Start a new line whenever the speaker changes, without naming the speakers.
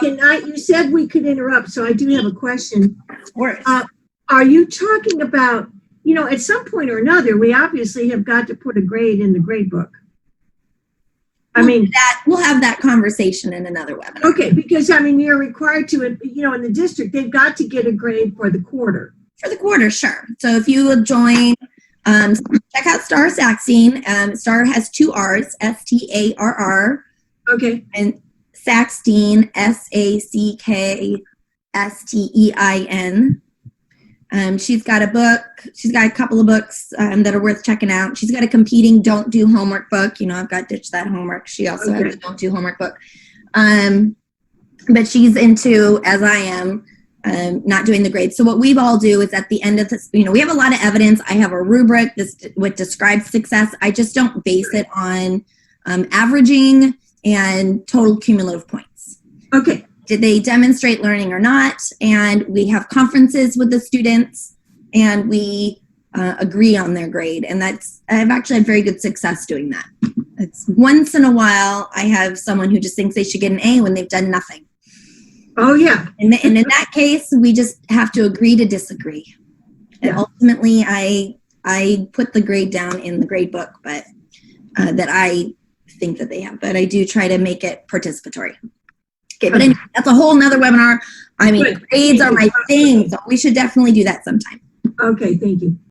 You said we could interrupt, so I do have a question.
Of course.
Are you talking about, at some point or another, we obviously have got to put a grade in the grade book.
We'll have that conversation in another webinar.
Okay, because you're required to, in the district, they've got to get a grade for the quarter.
For the quarter, sure. So if you will join, check out Star Saxtein. Star has 2 R's, STARR.
Okay.
And Saxtein, SACKSTEIN. She's got a book. She's got a couple of books that are worth checking out. She's got a competing Don't Do Homework book. I've got Ditch That Homework. She also has a Don't Do Homework book. But she's into, as I am, not doing the grades. So what we all do is at the end of this, we have a lot of evidence. I have a rubric what describes success. I just don't base it on averaging and total cumulative points.
Okay.
Did they demonstrate learning or not? And we have conferences with the students, and we agree on their grade. And I've actually had very good success doing that. It's once in a while I have someone who just thinks they should get an A when they've done nothing.
Oh, yeah.
And in that case, we just have to agree to disagree. Yeah. And ultimately, I put the grade down in the grade book, but that I think that they have. But I do try to make it participatory. Okay, but anyway, that's a whole nother webinar. Grades are my thing, so we should definitely do that sometime.
Okay, thank you.